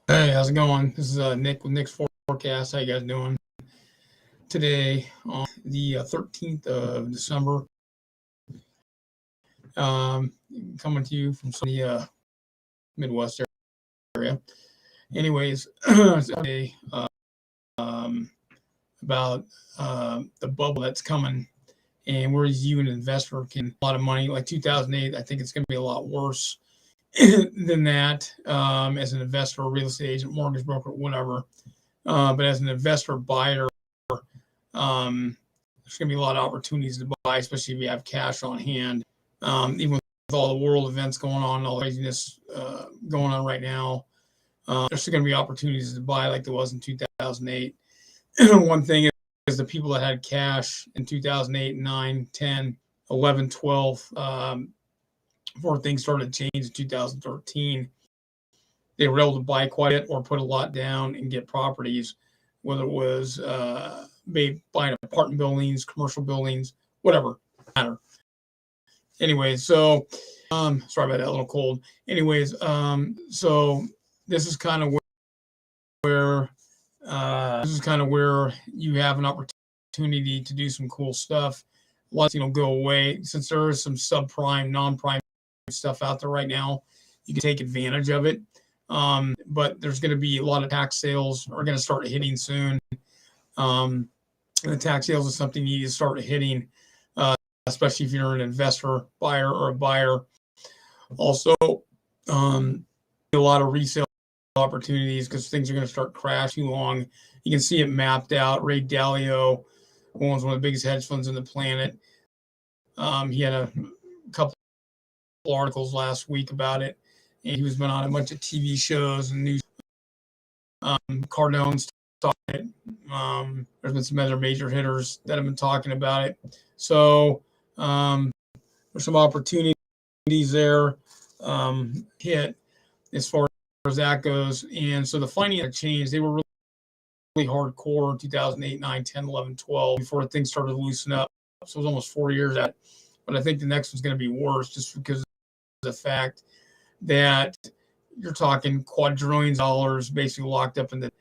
Hey, how's it going? This is Nick with Nick's Forecast. How you guys doing today on the 13th of December? Um, Coming to you from the Midwest area. Anyways, today about the bubble that's coming, and where you, an investor, can a lot of money. Like 2008, I think it's going to be a lot worse than that. As an investor, real estate agent, mortgage broker, whatever. But as an investor buyer, there's going to be a lot of opportunities to buy, especially if you have cash on hand. Even with all the world events going on, all the craziness going on right now, there's still going to be opportunities to buy like there was in 2008. One thing is the people that had cash in 2008, 9, 10, 11, 12, before things started to change in 2013, they were able to buy quite a bit or put a lot down and get properties, whether it was buying apartment buildings, commercial buildings, whatever, matter. Anyways, so sorry about that, a little cold. Anyways, so this is kind of where you have an opportunity to do some cool stuff. Lots, go away since there is some subprime, non-prime stuff out there right now. You can take advantage of it. But there's going to be a lot of tax sales are going to start hitting soon. And the tax sales is something you need to start hitting, especially if you're an investor, buyer, or a buyer. Also, a lot of resale opportunities because things are going to start crashing too long. You can see it mapped out. Ray Dalio owns one of the biggest hedge funds on the planet. He had a couple articles last week about it. And he was been on a bunch of TV shows and news. Cardone's talking it. There's been some other major hitters that have been talking about it. So there's some opportunities there hit as far as that goes. And so the finance changed. They were really hardcore in 2008, 9, 10, 11, 12 before things started to loosen up. So it was almost 4 years at. But I think the next one's going to be worse just because of the fact that you're talking quadrillions of dollars basically locked up in the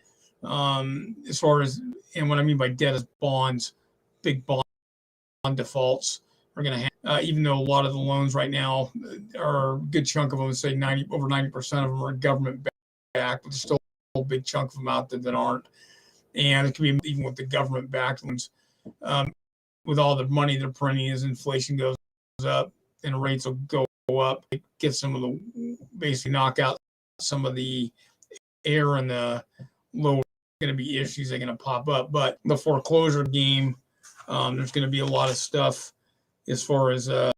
as far as, and what I mean by debt is bonds. Big bond defaults are going to have, even though a lot of the loans right now are a good chunk of them, say over 90% of them are government backed, but there's still a big chunk of them out there that aren't. And it could be even with the government backed ones, with all the money they're printing as inflation goes up and rates will go up, get some of the, basically knock out some of the air in the low. Going to be issues that are going to pop up. But the foreclosure game, there's going to be a lot of stuff as far as that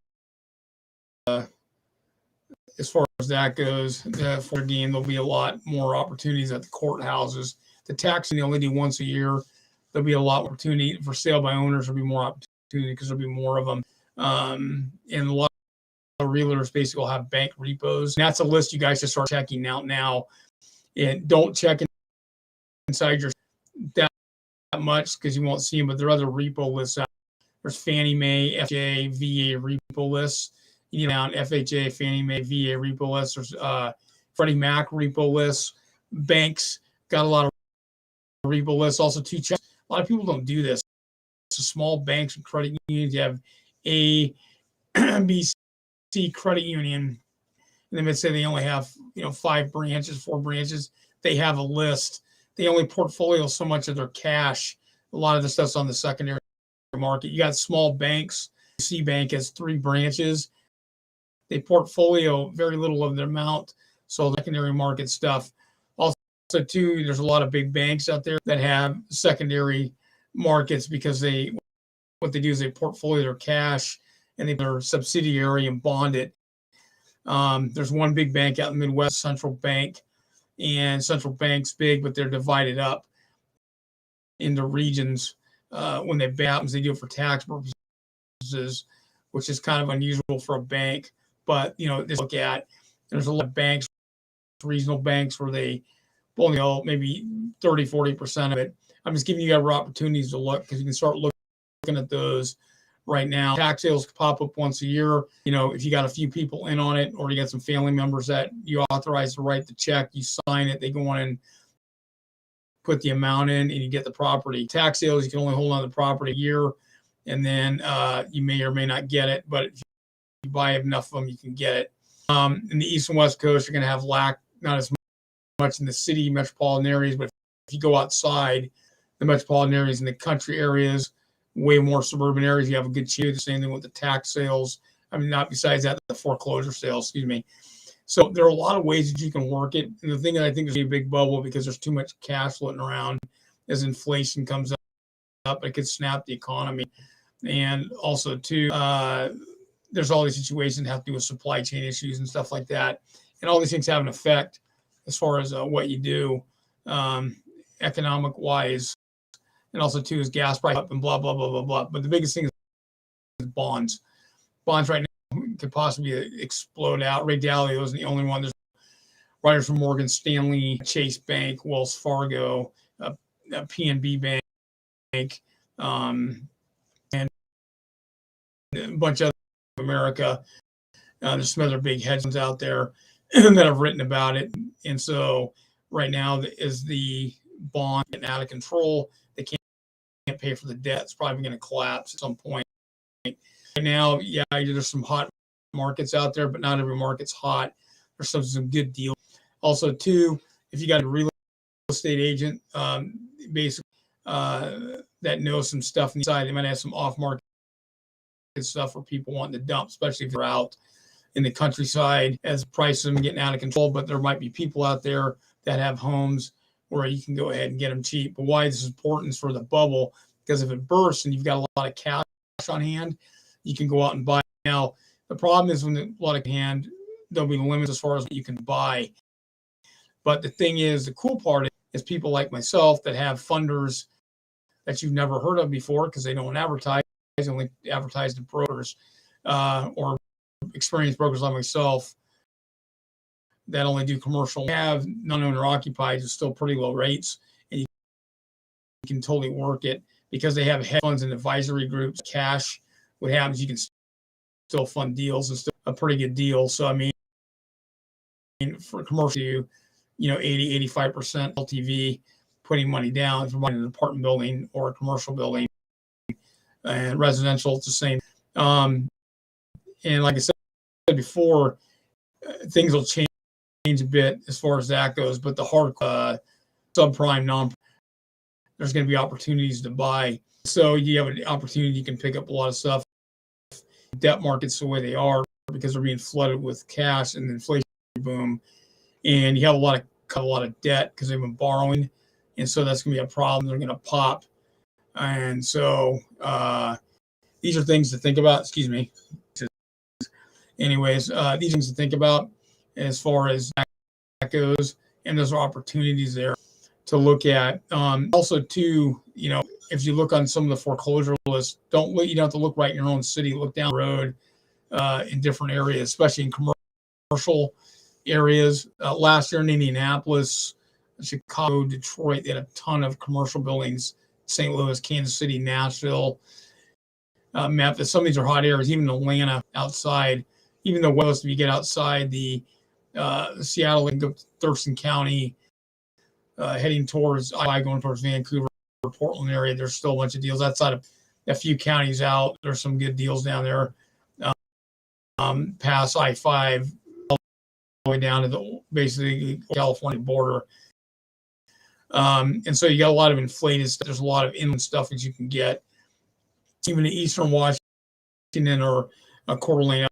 goes. For game, there'll be a lot more opportunities at the courthouses. The tax they only do once a year. There'll be a lot of opportunity for sale by owners. There'll be more opportunity because there'll be more of them. And a lot of realtors basically will have bank repos. And that's a list you guys should start checking out now. And don't check inside your that much because you won't see them, but there are other repo lists out. There's Fannie Mae, FHA, VA repo lists. You need down FHA, Fannie Mae, VA repo lists. There's Freddie Mac repo lists. Banks got a lot of repo lists. Also, two checks. A lot of people don't do this. So small banks and credit unions, you have A, B, C credit union, and they might say they only have 5 branches, 4 branches. They have a list. They only portfolio so much of their cash. A lot of the stuff's on the secondary market. You got small banks. C Bank has 3 branches. They portfolio very little of their amount. So the secondary market stuff. Also, too, there's a lot of big banks out there that have secondary markets because what they do is they portfolio their cash and their subsidiary and bond it. There's one big bank out in the Midwest, Central Bank. And Central Bank's big, but they're divided up into regions. When they happens, they do it for tax purposes, which is kind of unusual for a bank. But just look at, there's a lot of banks, regional banks, where they only own maybe 30-40% of it. I'm just giving you guys opportunities to look because you can start looking at those right now. Tax sales pop up once a year. If you got a few people in on it, or you got some family members that you authorize to write the check, you sign it, they go on and put the amount in, and you get the property. Tax sales, you can only hold on to the property a year, and then you may or may not get it, but if you buy enough of them, you can get it. In the East and West Coast, you're going to have lack, not as much in the city metropolitan areas, but if you go outside the metropolitan areas, in the country areas, way more suburban areas, you have a good chance. The same thing with the tax sales. Not besides that, the foreclosure sales, excuse me. So there are a lot of ways that you can work it. And the thing that I think is a big bubble, because there's too much cash floating around as inflation comes up, it could snap the economy. And also, too, there's all these situations that have to do with supply chain issues and stuff like that. And all these things have an effect as far as what you do economic-wise. And also, too, is gas price up and blah, blah, blah, blah, blah. But the biggest thing is bonds. Bonds right now could possibly explode out. Ray Dalio isn't the only one. There's writers from Morgan Stanley, Chase Bank, Wells Fargo, PNB Bank, and a bunch of America. There's some other big hedge funds out there that have written about it. And so right now is the bond getting out of control. They can't pay for the debt. It's probably going to collapse at some point. Right now, yeah, there's some hot markets out there, but not every market's hot. There's some good deals. Also, too, if you got a real estate agent, basically that knows some stuff inside, they might have some off-market stuff for people wanting to dump, especially if they're out in the countryside as prices are getting out of control. But there might be people out there that have homes where you can go ahead and get them cheap. But why this is important is for the bubble, because if it bursts and you've got a lot of cash on hand, you can go out and buy. Now, the problem is when a lot of hand, there'll be limits as far as what you can buy. But the thing is, the cool part is people like myself that have funders that you've never heard of before, because they don't advertise, they only advertise to brokers or experienced brokers like myself that only do commercial. We have non-owner occupied is still pretty low rates, and you can totally work it because they have hedge funds and advisory groups. Cash, what happens, you can still fund deals and still a pretty good deal. So, for commercial, 80, 85% LTV, putting money down if you're buying an apartment building or a commercial building. And residential, it's the same. And like I said before, things will change a bit as far as that goes. But the hard subprime, non, there's going to be opportunities to buy. So you have an opportunity, you can pick up a lot of stuff. Debt markets the way they are because they're being flooded with cash and the inflation boom, and you have a lot of debt because they've been borrowing, and so that's going to be a problem. They're going to pop, and so these are things to think about. Excuse me. Anyways, these things to think about as far as that goes, and there's opportunities there to look at. Also, too, if you look on some of the foreclosure lists, you don't have to look right in your own city. Look down the road in different areas, especially in commercial areas. Last year in Indianapolis, Chicago, Detroit, they had a ton of commercial buildings. St. Louis, Kansas City, Nashville, Memphis. Some of these are hot areas. Even Atlanta, outside. Even the west, if you get outside the Seattle and go to Thurston County, heading towards going towards Vancouver, Portland area, there's still a bunch of deals. Outside of a few counties out, there's some good deals down there. Past I-5, all the way down to the basically California border. And so you got a lot of inflated stuff. There's a lot of inland stuff that you can get. Even in Eastern Washington or Coeur d'Alene,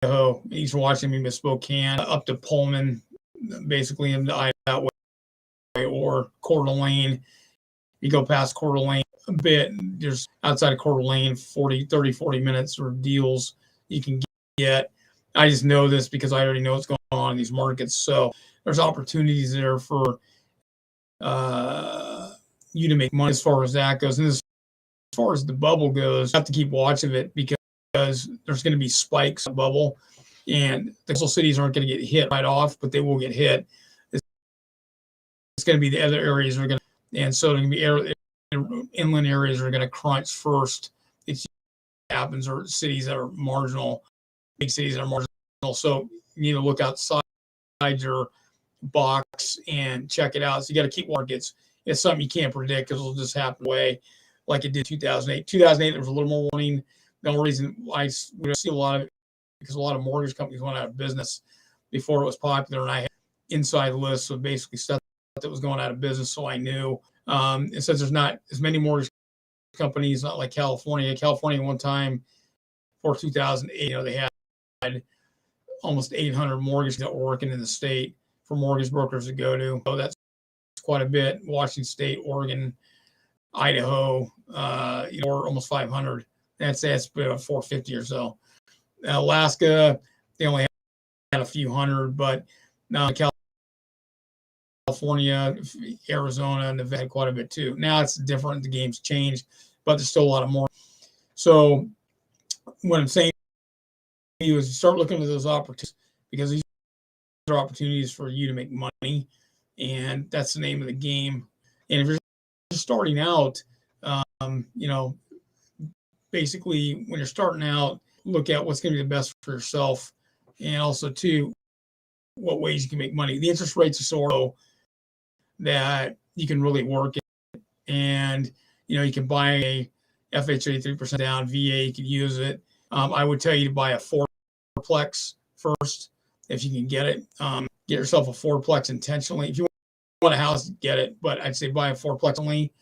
Idaho, Eastern Washington, Spokane, up to Pullman, basically in the that way, or Coeur d'Alene. You go past Coeur d'Alene a bit, there's outside of Coeur d'Alene, 40 minutes or deals you can get. I just know this because I already know what's going on in these markets. So there's opportunities there for you to make money as far as that goes. And as far as the bubble goes, you have to keep watch of it because there's going to be spikes in the bubble, and the coastal cities aren't going to get hit right off, but they will get hit. It's going to be the other areas are going to, and so there's going to be inland areas are going to crunch first. It's happens, or cities that are marginal, big cities that are marginal. So you need to look outside your box and check it out. So you got to keep markets. It's something you can't predict because it'll just happen away like it did 2008. 2008, there was a little more warning. The only reason we don't see a lot of it because a lot of mortgage companies went out of business before it was popular, and I had inside lists of basically stuff that was going out of business, so I knew. And since there's not as many mortgage companies, not like California. California, one time for 2008, they had almost 800 mortgages that were working in the state for mortgage brokers to go to. So that's quite a bit. Washington State, Oregon, Idaho, or almost 500. That's about 450 or so. Alaska, they only had a few hundred, but now California, Arizona, Nevada had quite a bit too. Now it's different. The game's changed, but there's still a lot of more. So what I'm saying to you is you start looking at those opportunities, because these are opportunities for you to make money, and that's the name of the game. And if you're just starting out, basically when you're starting out, look at what's going to be the best for yourself, and also too, what ways you can make money. The interest rates are so low that you can really work it, and you can buy a FHA 3% down, VA, you can use it. I would tell you to buy a fourplex first if you can get it. Get yourself a fourplex intentionally. If you want a house, get it, but I'd say buy a fourplex only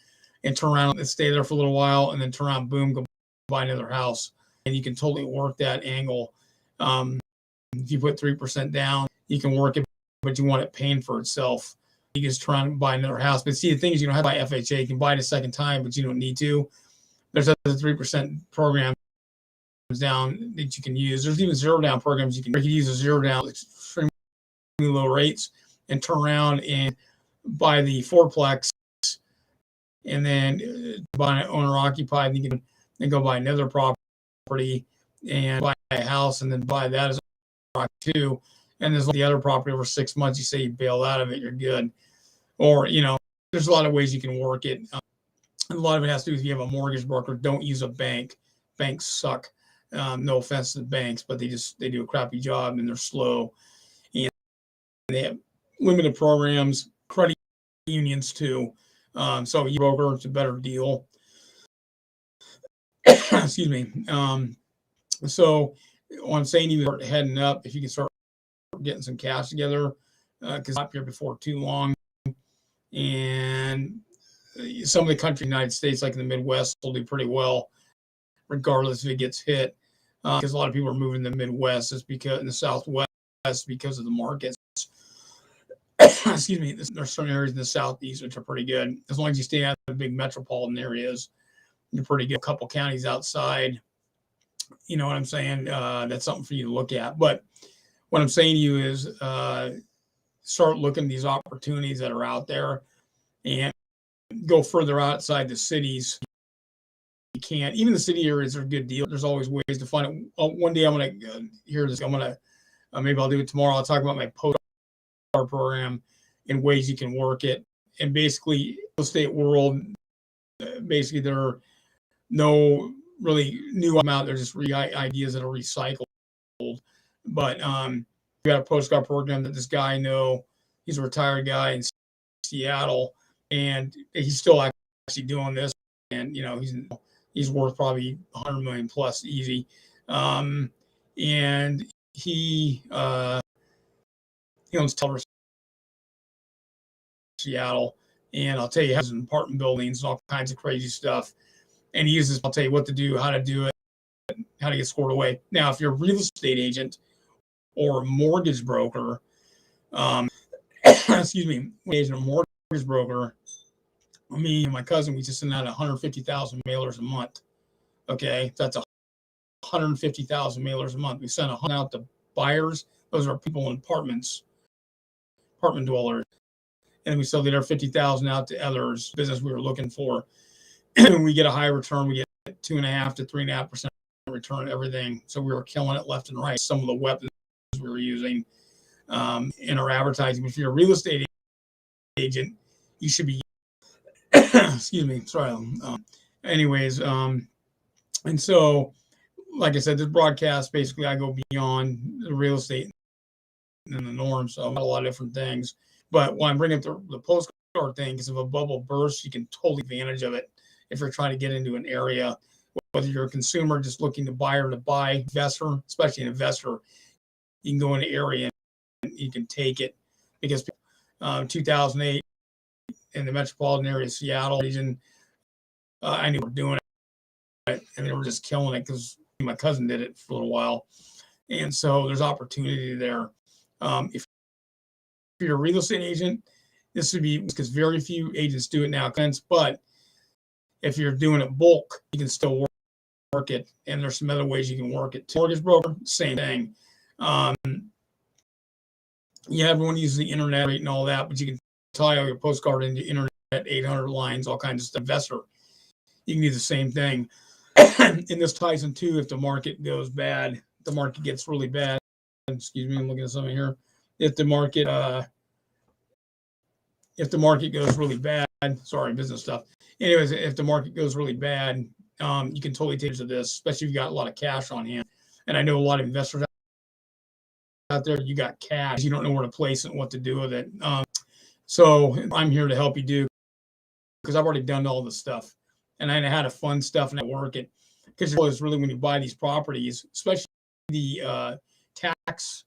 and turn around and stay there for a little while, and then turn around, boom, go buy another house, and you can totally work that angle. If you put 3% down, you can work it, but you want it paying for itself. You just try and buy another house. But see, the thing is, you don't have to buy FHA. You can buy it a second time, but you don't need to. There's other 3% programs down that you can use. There's even zero down programs you can use. A zero down, extremely low rates, and turn around and buy the fourplex, and then buy an owner occupied, and you can then go buy another property and buy a house, and then buy that as a too. And there's the other property over 6 months. You say you bail out of it, you're good. Or there's a lot of ways you can work it. A lot of it has to do with if you have a mortgage broker. Don't use a bank. Banks suck. No offense to the banks, but they do a crappy job, and they're slow, and they have limited programs. Credit unions too. So your broker, it's a better deal. Excuse me. So what I'm saying, you start heading up if you can start getting some cash together, because up here before too long. And some of the country, United States, like in the Midwest, will do pretty well, regardless if it gets hit. Because a lot of people are moving to the Midwest, just because in the Southwest, because of the markets. Excuse me. There's some areas in the Southeast which are pretty good. As long as you stay out of the big metropolitan areas, you're pretty good. A couple counties outside, you know what I'm saying? That's something for you to look at. But what I'm saying to you is start looking at these opportunities that are out there, and go further outside the cities. You can't. Even the city areas are a good deal. There's always ways to find it. One day I'm going to hear this. I'm going to maybe I'll do it tomorrow. I'll talk about my post program and ways you can work it. And basically, real estate world, basically there are no really new amount. They're just ideas that are recycled. But we got a postcard program that this guy I know. He's a retired guy in Seattle, and he's still actually doing this. And he's worth probably 100 million plus easy. And he owns Television Seattle, and I'll tell you, he has apartment buildings and all kinds of crazy stuff. And he uses, I'll tell you what to do, how to do it, how to get scored away. Now, if you're a real estate agent or a mortgage broker, excuse me, agent or mortgage broker, me and my cousin, we just send out 150,000 mailers a month. Okay, that's 150,000 mailers a month. We send 100 out to buyers. Those are people in apartment dwellers. And we sell the other 50,000 out to others, business we were looking for. And we get a high return. We get 2.5 to 3.5% return, everything. So we were killing it left and right. Some of the weapons we were using in our advertising. If you're a real estate agent, you should be, excuse me, sorry. And so like I said, this broadcast, basically I go beyond the real estate and the norm. So a lot of different things. But when I bring up the postcard thing, because if a bubble bursts, you can totally advantage of it if you're trying to get into an area, whether you're a consumer just looking to buy or to buy, investor, especially an investor, you can go in an area and you can take it. Because 2008 in the metropolitan area of Seattle region, I knew we were doing it, and they were just killing it because my cousin did it for a little while. And so there's opportunity there. If you're a real estate agent, this would be, because very few agents do it now, but if you're doing it bulk, you can still work it. And there's some other ways you can work it. Mortgage broker, same thing. Yeah, everyone uses the internet rate and all that, but you can tie all your postcard into internet, 800 lines, all kinds of stuff. Investor, you can do the same thing. And this ties in too, if the market goes bad, the market gets really bad. Excuse me, I'm looking at something here. If the market goes really bad, sorry, business stuff. Anyways, if the market goes really bad, you can totally take to this, especially if you got a lot of cash on hand. And I know a lot of investors out there, you got cash, you don't know where to place it and what to do with it. So I'm here to help you do, because I've already done all the stuff, and I had a fun stuff and I work it. Because it's really, when you buy these properties, especially the tax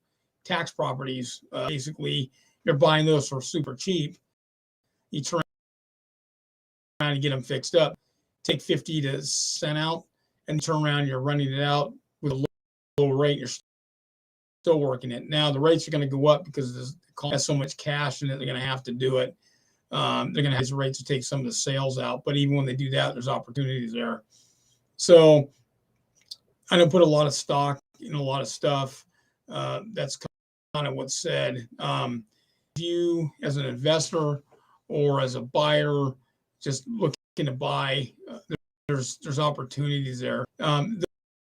properties, basically you're buying those for super cheap. You try to get them fixed up, take 50 to cent out, and turn around, you're running it out with a low rate. You're still working it. Now the rates are going to go up because it has so much cash in it. They're going to have to do it. They're going to have rates to take some of the sales out. But even when they do that, there's opportunities there. So I don't put a lot of stock in a lot of stuff. That's kind of what's said. You as an investor or as a buyer just looking to buy, there's opportunities there.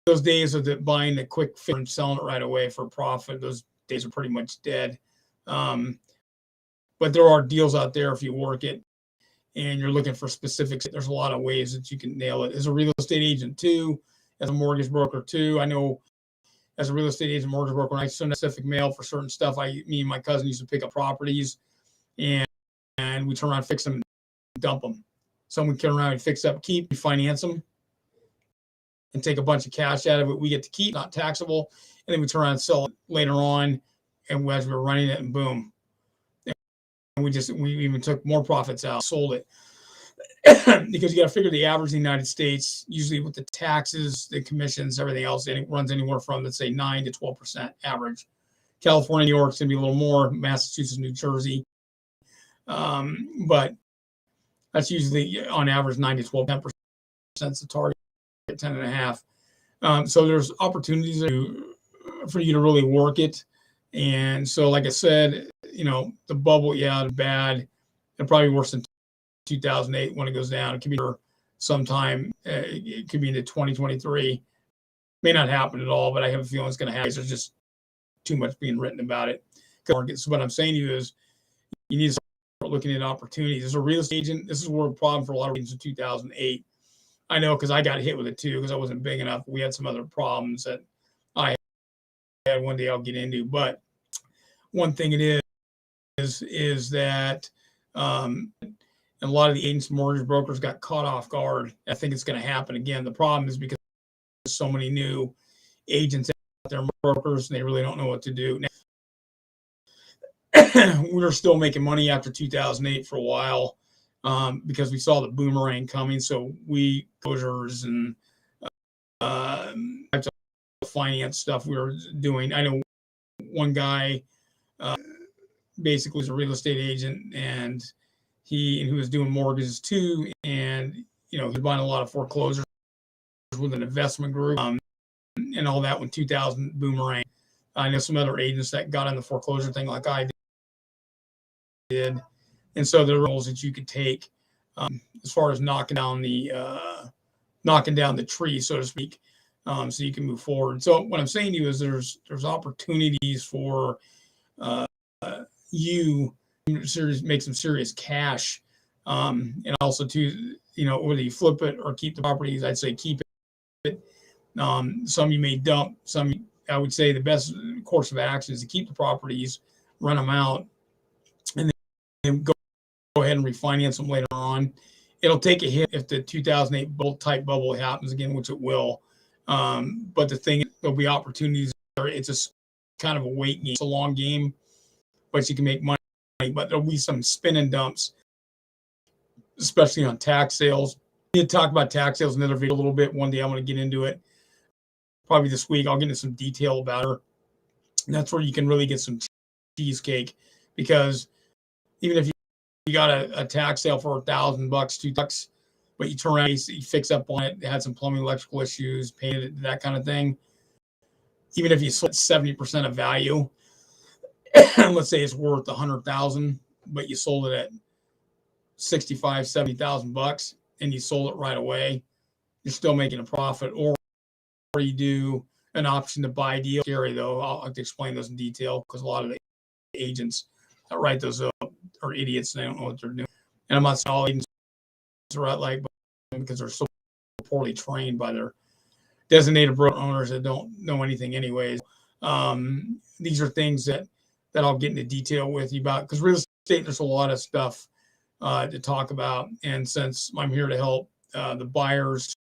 Those days of buying the quick fix and selling it right away for profit, those days are pretty much dead. But there are deals out there if you work it and you're looking for specifics. There's a lot of ways that you can nail it. As a real estate agent too, as a mortgage broker too. I know as a real estate agent, mortgage broker, when I send specific mail for certain stuff, me and my cousin used to pick up properties and we turn around and fix them and dump them. Someone turn around and fix up, finance them, and take a bunch of cash out of it. We get to keep, not taxable, and then we turn around and sell it later on. And as we were running it, and boom, and we even took more profits out, sold it. Because you got to figure the average in the United States, usually with the taxes, the commissions, everything else, and it runs anywhere from, let's say, 9 to 12% average. California, New York's going to be a little more, Massachusetts, New Jersey. But that's usually on average 9 to 12, 10% is the target, 10.5. So there's opportunities for you to really work it. And so, like I said, the bubble, yeah, bad. It's probably worse than 2008 when it goes down. It could be sometime. It could be into 2023. May not happen at all, but I have a feeling it's going to happen. There's just too much being written about it. So what I'm saying to you is, you need to start looking at opportunities. As a real estate agent, this is a problem for a lot of agents in 2008. I know because I got hit with it too, because I wasn't big enough. We had some other problems that I had. One day I'll get into, but one thing it is that a lot of the agents and mortgage brokers got caught off guard. I think it's going to happen again. The problem is because there's so many new agents out there, brokers, and they really don't know what to do. Now, we were still making money after 2008 for a while because we saw the boomerang coming. So we closures and types of finance stuff we were doing. I know one guy basically was a real estate agent, and he was doing mortgages too, and he was buying a lot of foreclosures with an investment group and all that when 2000 boomerang. I know some other agents that got on the foreclosure thing like I did, and so there are roles that you could take as far as knocking down the tree, so to speak, so you can move forward. So what I'm saying to you is there's opportunities for you make some serious cash, and also to whether you flip it or keep the properties, I'd say keep it. Some you may dump. Some, I would say the best course of action is to keep the properties, rent them out, and then go ahead and refinance them later on. It'll take a hit if the 2008 type bubble happens again, which it will. But the thing is, there'll be opportunities there. It's a kind of a wait game. It's a long game, but you can make money. But there'll be some spin and dumps, especially on tax sales. We did talk about tax sales in another video a little bit. One day I'm going to get into it. Probably this week I'll get into some detail about it. And that's where you can really get some cheesecake, because even if you got a tax sale for $1,000, $2, but you turn around, you fix up on it, had some plumbing, electrical issues, painted it, that kind of thing. Even if you split 70% of value, let's say it's worth $100,000, but you sold it at $65,000-$70,000, and you sold it right away, you're still making a profit. Or you do an option to buy deal. Scary though. I'll have to explain those in detail, because a lot of the agents that write those up are idiots and they don't know what they're doing. And I'm not saying all agents are like, because they're so poorly trained by their designated broker owners that don't know anything anyways. These are things that I'll get into detail with you about, because real estate, there's a lot of stuff to talk about. And since I'm here to help the buyers,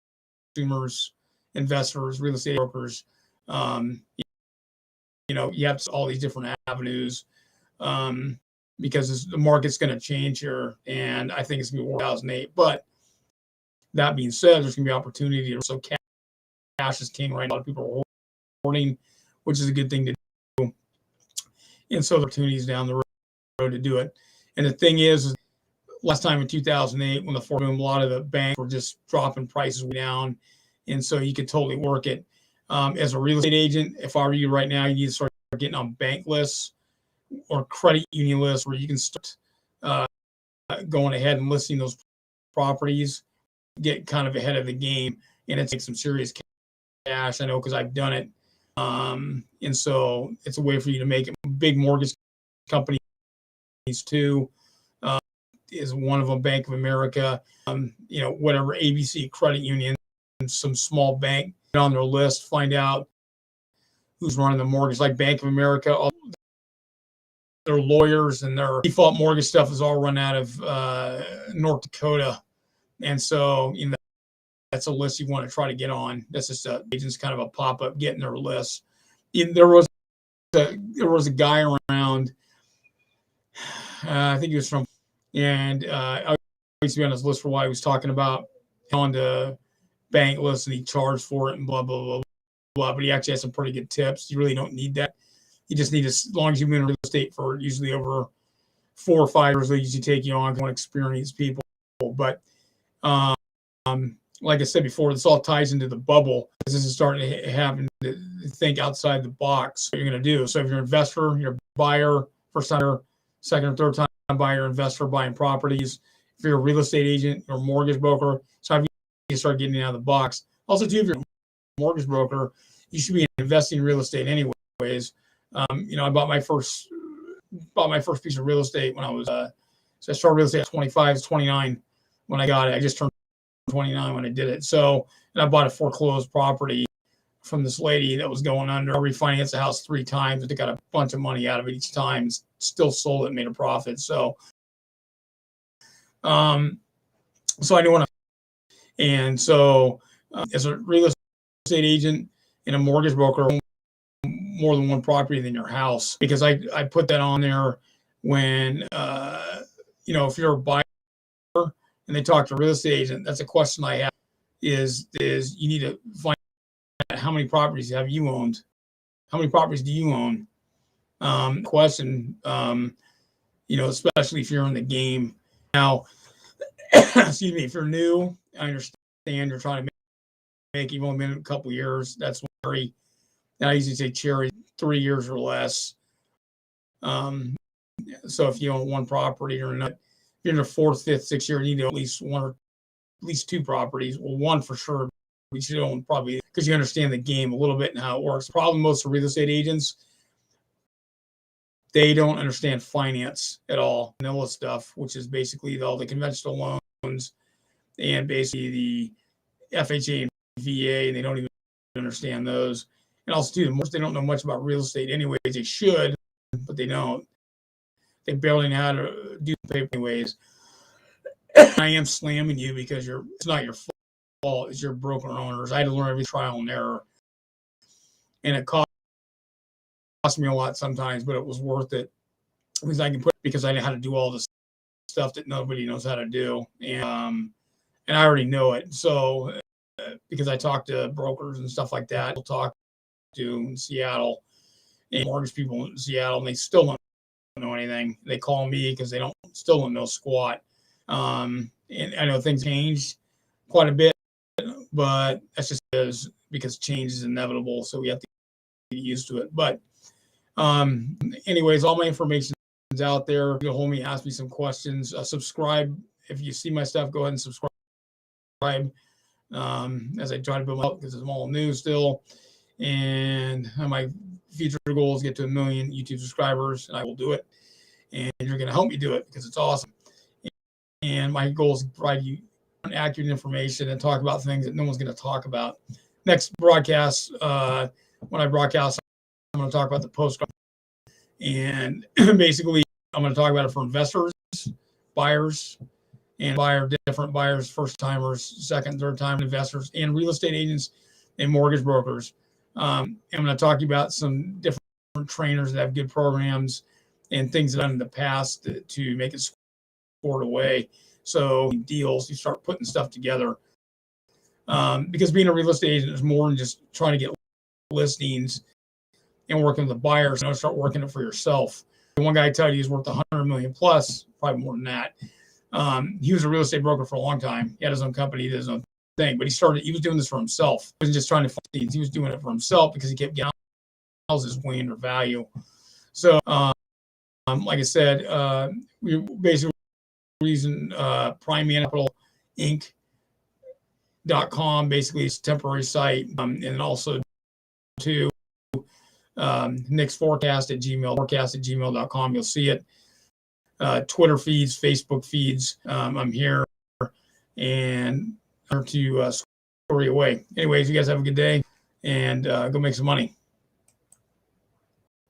consumers, investors, real estate brokers, you have all these different avenues, because the market's going to change here, and I think it's going to be 2008. But that being said, there's going to be opportunity. So cash is king right now. A lot of people are hoarding, which is a good thing to do. And so the opportunities down the road to do it. And the thing is last time in 2008, when the boom, a lot of the banks were just dropping prices down. And so you could totally work it. As a real estate agent, if I were you right now, you need to start getting on bank lists or credit union lists, where you can start going ahead and listing those properties, get kind of ahead of the game, and it takes some serious cash. I know, because I've done it. And so it's a way for you to make it. Big mortgage companies too, is one of them, Bank of America, whatever, ABC credit union, some small bank, get on their list, find out who's running the mortgage. Like Bank of America, all their lawyers and their default mortgage stuff is all run out of North Dakota. And so, that's a list you want to try to get on. That's just agents kind of a pop-up getting their list. There was a guy around, I think he was from, and I used to be on his list for a while. He was talking about on the bank list, and he charged for it and blah, blah, blah, blah. But he actually has some pretty good tips. You really don't need that. You just need, as long as you've been in real estate for usually over 4 or 5 years, they usually take you on experienced people. But like I said before, this all ties into the bubble. This is starting to happen to think outside the box. What you're going to do. So if you're an investor, you're a buyer, first time, second or third time buyer, investor, buying properties. If you're a real estate agent or mortgage broker, so you start getting out of the box. Also, too, if you're a mortgage broker, you should be investing in real estate anyways. I bought my first piece of real estate when I was so I started real estate at 25, 29 when I got it. I just turned 29 when I did it. So, and I bought a foreclosed property from this lady that was going under. I refinanced the house 3 times. They got a bunch of money out of it each time. Still sold it, made a profit. So, so I knew when and so as a real estate agent and a mortgage broker, more than one property than your house, because I put that on there when if you're a buyer and they talk to a real estate agent, that's a question I have is you need to find out how many properties have you owned? How many properties do you own? Question, especially if you're in the game. Now, excuse me, if you're new, I understand you're trying to make, you've only been in a couple of years. That's very, and I usually say cherry, 3 years or less. So if you own one property or not, you're in your 4th, 5th, 6th year, you need at least 1 or at least 2 properties. Well, 1 for sure. We should own probably, because you understand the game a little bit and how it works. The problem most of real estate agents, they don't understand finance at all. Vanilla stuff, which is basically all the conventional loans and basically the FHA and VA, and they don't even understand those. And also, too, most they don't know much about real estate anyways. They should, but they don't. They barely know how to do paper anyways. I am slamming you because it's not your fault. It's your broker owners. I had to learn every trial and error. And it cost me a lot sometimes, but it was worth it because I know how to do all this stuff that nobody knows how to do. And I already know it. So because I talk to brokers and stuff like that, I'll talk to in Seattle and mortgage people in Seattle, and they still don't know anything. They call me because they still don't know squat. And I know things changed quite a bit, but that's just because change is inevitable. So we have to get used to it. But anyways, all my information is out there. You'll hold me, ask me some questions. Subscribe. If you see my stuff, go ahead and subscribe. As I try to build up because it's all new still. And my future goal is to get to 1 million YouTube subscribers, and I will do it. And you're going to help me do it because it's awesome. And my goal is to provide you accurate information and talk about things that no one's going to talk about. Next broadcast, when I broadcast, I'm going to talk about the post. And basically, I'm going to talk about it for investors, buyers, and different buyers, first timers, second, third time investors, and real estate agents and mortgage brokers. I'm going to talk about some different trainers that have good programs and things done in the past to make it scored away. So deals, you start putting stuff together. Because being a real estate agent is more than just trying to get listings and working with the buyers. Start working it for yourself. One guy I tell you he's worth 100 million plus, probably more than that. He was a real estate broker for a long time. He had his own company, he did his own thing, but he was doing this for himself. He wasn't just trying to find things. He was doing it for himself because he kept getting houses way under value. So, like I said, we basically using Prime Capital Inc.com, basically it's a temporary site, and also to nickforecast at gmail.com. You'll see it. Twitter feeds, Facebook feeds. I'm here and to score you away. Anyways, you guys have a good day and go make some money.